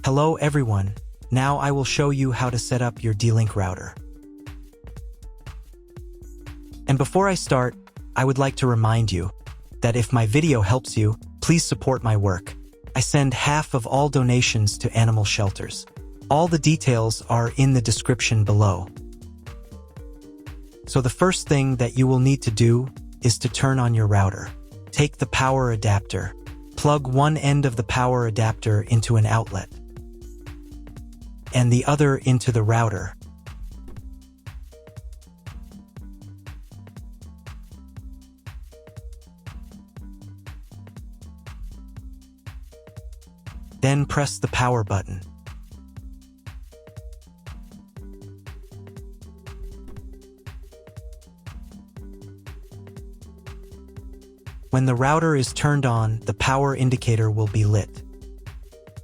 Hello everyone, now I will show you how to set up your D-Link router. And before I start, I would like to remind you that if my video helps you, please support my work. I send half of all donations to animal shelters. All the details are in the description below. So the first thing that you will need to do is to turn on your router. Take the power adapter. Plug one end of the power adapter into an outlet and the other into the router. Then press the power button. When the router is turned on, the power indicator will be lit.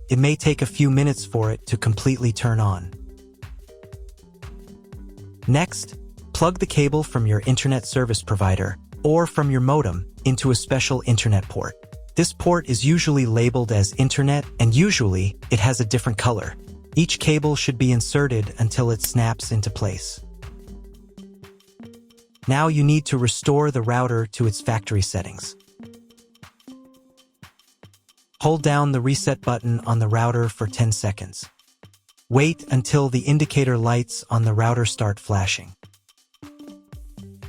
It may take a few minutes for it to completely turn on. Next, plug the cable from your internet service provider or from your modem into a special internet port. This port is usually labeled as internet, and usually it has a different color. Each cable should be inserted until it snaps into place. Now you need to restore the router to its factory settings. Hold down the reset button on the router for 10 seconds. Wait until the indicator lights on the router start flashing.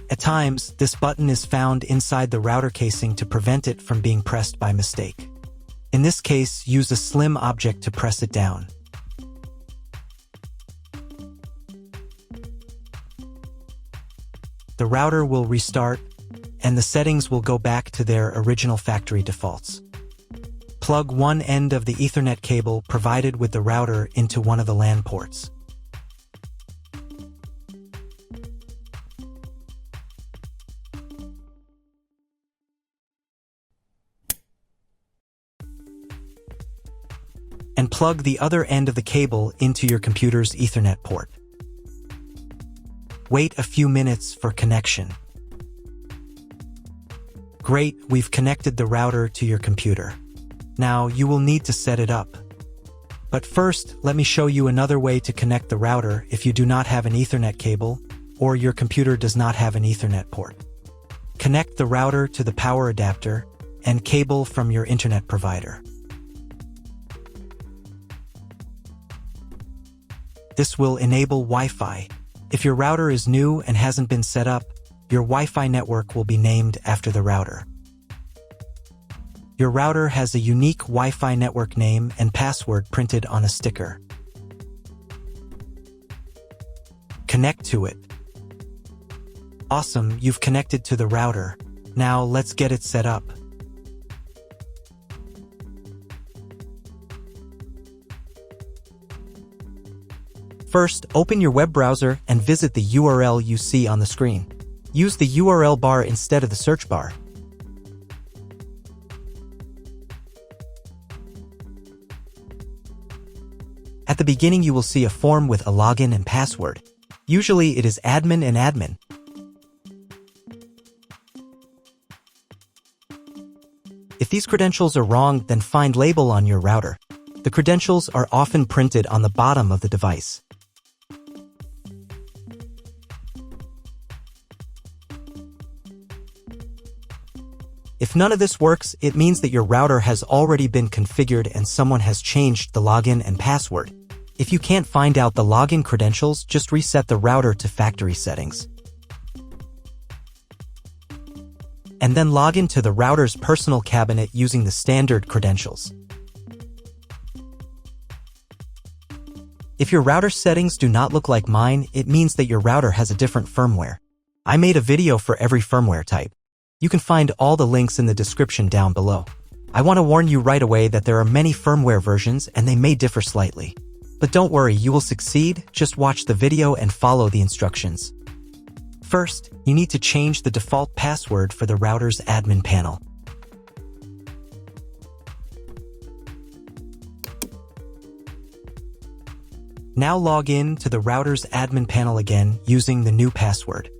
At times, this button is found inside the router casing to prevent it from being pressed by mistake. In this case, use a slim object to press it down. The router will restart, and the settings will go back to their original factory defaults. Plug one end of the Ethernet cable provided with the router into one of the LAN ports. And plug the other end of the cable into your computer's Ethernet port. Wait a few minutes for connection. Great, we've connected the router to your computer. Now you will need to set it up. But first, let me show you another way to connect the router if you do not have an Ethernet cable or your computer does not have an Ethernet port. Connect the router to the power adapter and cable from your internet provider. This will enable Wi-Fi. If your router is new and hasn't been set up, your Wi-Fi network will be named after the router. Your router has a unique Wi-Fi network name and password printed on a sticker. Connect to it. Awesome, you've connected to the router. Now let's get it set up. First, open your web browser and visit the URL you see on the screen. Use the URL bar instead of the search bar. At the beginning, you will see a form with a login and password. Usually, it is admin and admin. If these credentials are wrong, then find label on your router. The credentials are often printed on the bottom of the device. If none of this works, it means that your router has already been configured and someone has changed the login and password. If you can't find out the login credentials, just reset the router to factory settings. And then log into the router's personal cabinet using the standard credentials. If your router settings do not look like mine, it means that your router has a different firmware. I made a video for every firmware type. You can find all the links in the description down below. I want to warn you right away that there are many firmware versions and they may differ slightly. But don't worry, you will succeed. Just watch the video and follow the instructions. First, you need to change the default password for the router's admin panel. Now log in to the router's admin panel again using the new password.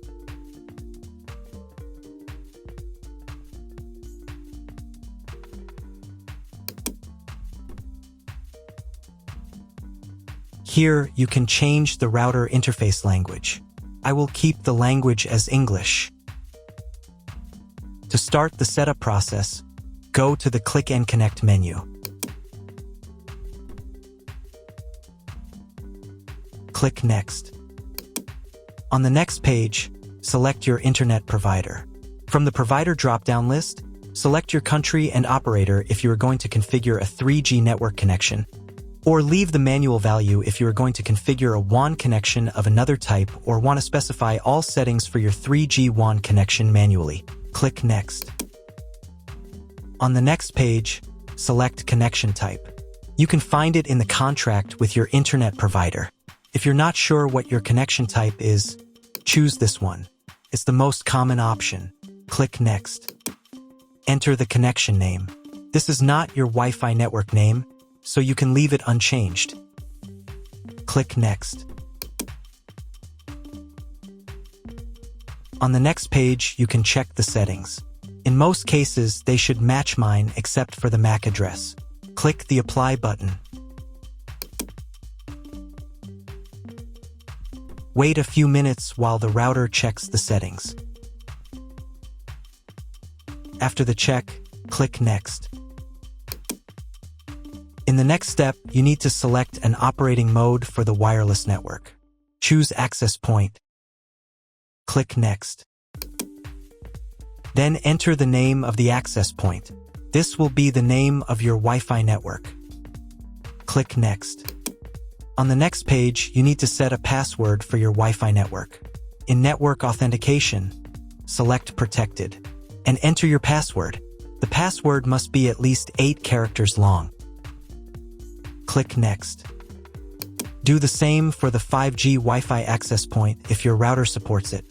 Here, you can change the router interface language. I will keep the language as English. To start the setup process, go to the Click and Connect menu. Click Next. On the next page, select your internet provider. From the provider drop-down list, select your country and operator if you are going to configure a 3G network connection, or leave the manual value if you are going to configure a WAN connection of another type or want to specify all settings for your 3G WAN connection manually. Click Next. On the next page, select connection type. You can find it in the contract with your internet provider. If you're not sure what your connection type is, choose this one. It's the most common option. Click Next. Enter the connection name. This is not your Wi-Fi network name, so you can leave it unchanged. Click Next. On the next page, you can check the settings. In most cases, they should match mine except for the MAC address. Click the Apply button. Wait a few minutes while the router checks the settings. After the check, click Next. In the next step, you need to select an operating mode for the wireless network. Choose Access Point. Click Next. Then enter the name of the access point. This will be the name of your Wi-Fi network. Click Next. On the next page, you need to set a password for your Wi-Fi network. In Network Authentication, select Protected and enter your password. The password must be at least 8 characters long. Click Next. Do the same for the 5G Wi-Fi access point if your router supports it.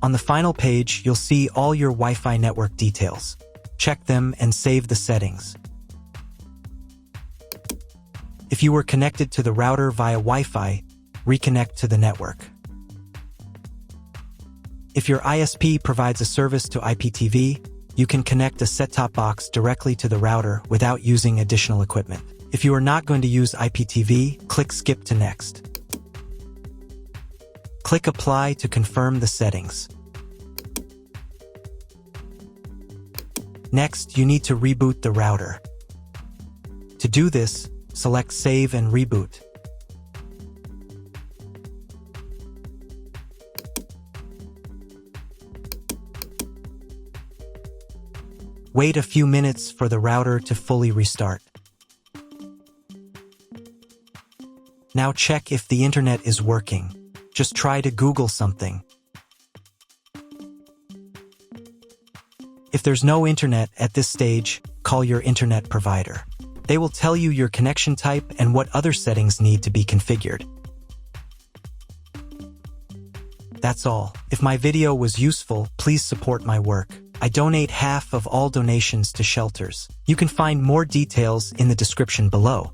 On the final page, you'll see all your Wi-Fi network details. Check them and save the settings. If you were connected to the router via Wi-Fi, reconnect to the network. If your ISP provides a service to IPTV, you can connect a set-top box directly to the router without using additional equipment. If you are not going to use IPTV, click Skip to Next. Click Apply to confirm the settings. Next, you need to reboot the router. To do this, select Save and Reboot. Wait a few minutes for the router to fully restart. Now check if the internet is working. Just try to Google something. If there's no internet at this stage, call your internet provider. They will tell you your connection type and what other settings need to be configured. That's all. If my video was useful, please support my work. I donate half of all donations to shelters. You can find more details in the description below.